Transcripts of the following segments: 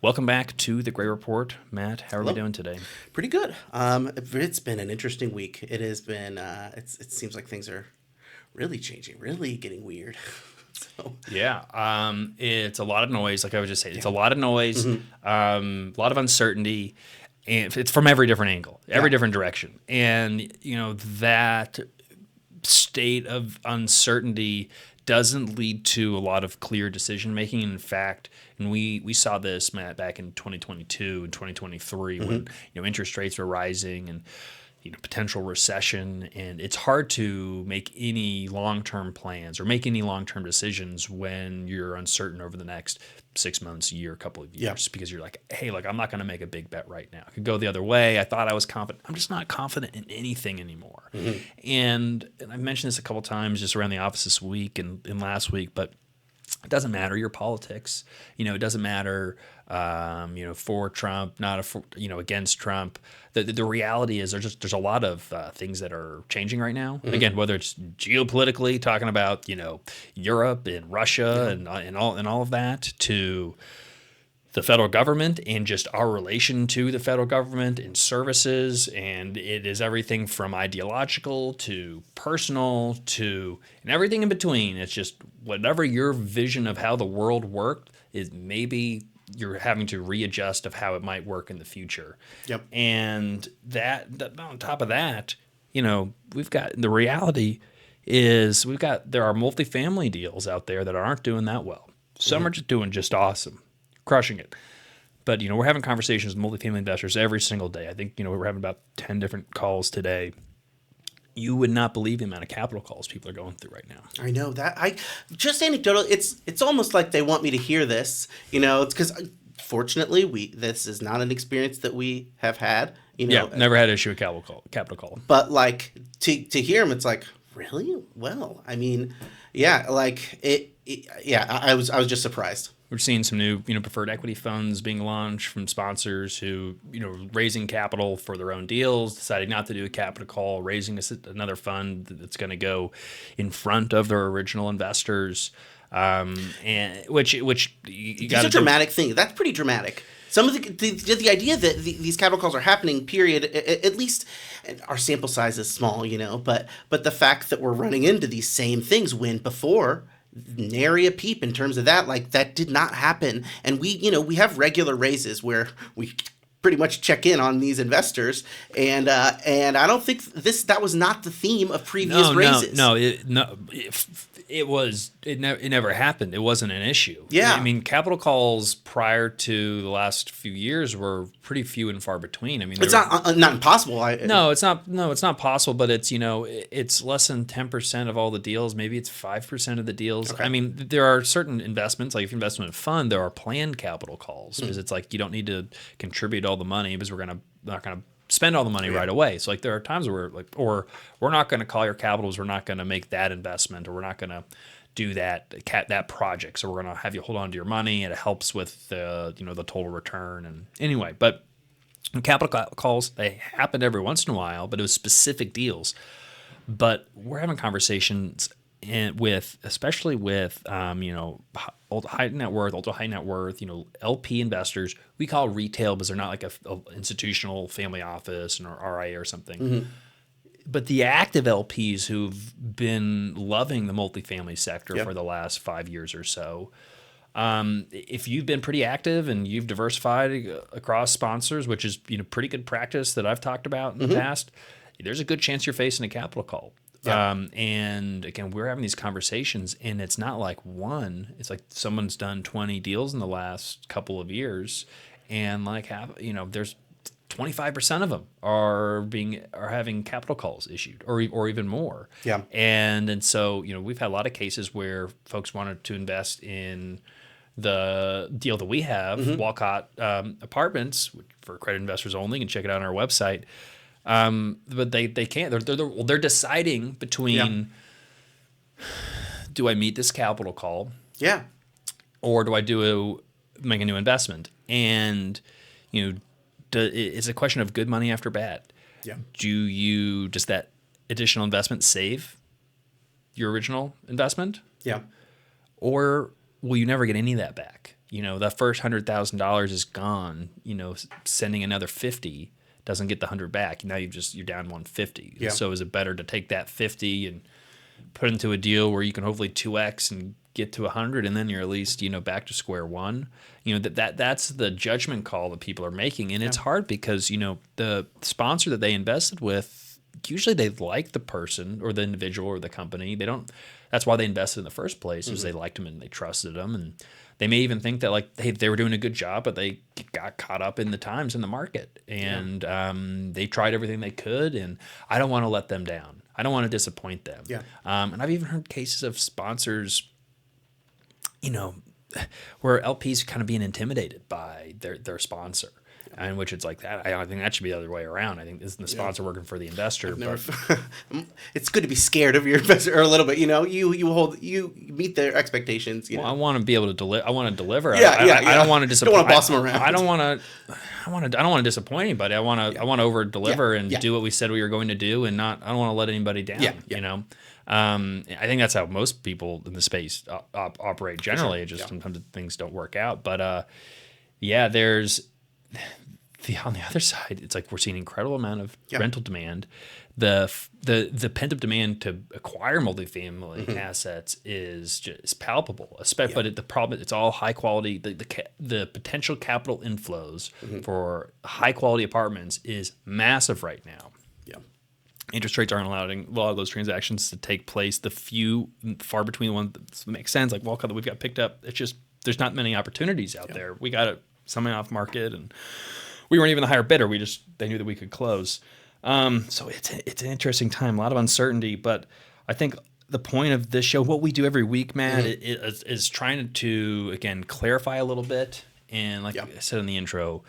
Welcome back to the Gray Report. Matt, how are we Hello. doing today? Pretty good. It's been an interesting week. It has been. It seems like things are really changing, really getting weird. So Yeah, it's a lot of noise. Like I was just saying, it's yeah. a lot of noise, a lot of uncertainty, and it's from every different angle, every Yeah. different direction. And that state of uncertainty doesn't lead to a lot of clear decision making. In fact, and we saw this, Matt, back in 2022 and 2023 when interest rates were rising and potential recession, and it's hard to make any long-term plans or make any long-term decisions when you're uncertain over the next 6 months, a year, a couple of Yeah. years, because you're like, hey, like I'm not going to make a big bet right now. It could go the other way. I thought I was confident. I'm just not confident in anything anymore. And I mentioned this a couple times just around the office this week and last week, but it doesn't matter your politics. It doesn't matter, for Trump, not against Trump. The reality is there's a lot of things that are changing right now. Again, whether it's geopolitically, talking about Europe and Russia and all of that, to the federal government and just our relation to the federal government and services. And it is everything from ideological to personal to and everything in between. It's just whatever your vision of how the world worked is, maybe you're having to readjust of how it might work in the future. Yep. And that on top of that, we've got the reality is there are multifamily deals out there that aren't doing that well. Some are just doing just awesome, crushing it. But, we're having conversations with multifamily investors every single day. I think, we're having about 10 different calls today. You would not believe the amount of capital calls people are going through right now. I know that. I just anecdotal. It's almost like they want me to hear this. It's because fortunately this is not an experience that we have had. Yeah, never had an issue with capital call. But like to hear them, it's like, really? Well, I mean, yeah, like yeah. I was just surprised. We're seeing some new, preferred equity funds being launched from sponsors who, raising capital for their own deals, deciding not to do a capital call, raising another fund that's going to go in front of their original investors, and which you got It's a dramatic thing. That's pretty dramatic. Some of the idea that these capital calls are happening, period, at least our sample size is small, but the fact that we're running into these same things when before, nary a peep in terms of that, like that did not happen. And we have regular raises where we pretty much check in on these investors, and I don't think that was not the theme of previous raises. It never happened. It wasn't an issue. Yeah. I mean, capital calls prior to the last few years were pretty few and far between. I mean, it's not impossible. No, it's not. No, it's not possible. But it's it's less than 10% of all the deals. Maybe it's 5% of the deals. Okay. I mean, there are certain investments, like if you invest in a fund, there are planned capital calls because it's like you don't need to contribute all the money because we're not gonna spend all the money right away. So like there are times where or we're not going to call your capitals, we're not going to make that investment, or we're not going to do that project. So we're going to have you hold on to your money, and it helps with the the total return. And anyway, but capital calls, they happen every once in a while, but it was specific deals. But we're having conversations especially with ultra high net worth, LP investors. We call retail because they're not like a institutional family office or RIA or something. But the active LPs who've been loving the multifamily sector for the last 5 years or so, if you've been pretty active and you've diversified across sponsors, which is pretty good practice that I've talked about in the past, there's a good chance you're facing a capital call. Yeah. And again, we're having these conversations, and it's not like one. It's like someone's done 20 deals in the last couple of years, and like there's 25% of them are having capital calls issued, or even more. Yeah. And so we've had a lot of cases where folks wanted to invest in the deal that we have, Walcott Apartments, for accredited investors only. You can check it out on our website. But they can't. They're deciding between do I meet this capital call, or do I make a new investment? And it's a question of good money after bad. Yeah. Does that additional investment save your original investment? Yeah. Or will you never get any of that back? that first $100,000 is gone. Sending another 50 doesn't get the 100 back. Now you're down 150. Yeah. So is it better to take that 50 and put into a deal where you can hopefully 2x and get to 100, and then you're at least back to square one? That's the judgment call that people are making, and it's hard because the sponsor that they invested with, usually they like the person or the individual or the company. They don't. That's why they invested in the first place, is they liked them and they trusted them, and they may even think that like they were doing a good job, but they got caught up in the times in the market, and they tried everything they could, and I don't want to let them down. I don't want to disappoint them. Yeah. And I've even heard cases of sponsors, where LPs kind of being intimidated by their sponsor, and which it's like that. I think that should be the other way around. I think isn't the sponsor working for the investor? It's good to be scared of your investor, or a little bit. You meet their expectations. Well, I want to be able to deliver. I want to deliver. Yeah, I don't want to disappoint. Don't want to boss them around. I don't want to disappoint anybody. I want to over deliver and do what we said we were going to do, and I don't want to let anybody down. I think that's how most people in the space operate generally. Sure. Just sometimes things don't work out. But there's on the other side, it's like we're seeing an incredible amount of rental demand. The pent up demand to acquire multifamily assets is just palpable. But the problem, it's all high quality. The potential capital inflows for high quality apartments is massive right now. Interest rates aren't allowing a lot of those transactions to take place. The far between ones that make sense, like Walcott, that we've got picked up, it's just there's not many opportunities out there. We got it something off market, and we weren't even the higher bidder. They knew that we could close. So it's an interesting time, a lot of uncertainty. But I think the point of this show, what we do every week, Matt, is trying to again clarify a little bit, and like I said in the intro,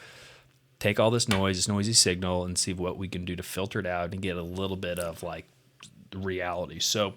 take all this noisy signal, and see what we can do to filter it out and get a little bit of like reality. So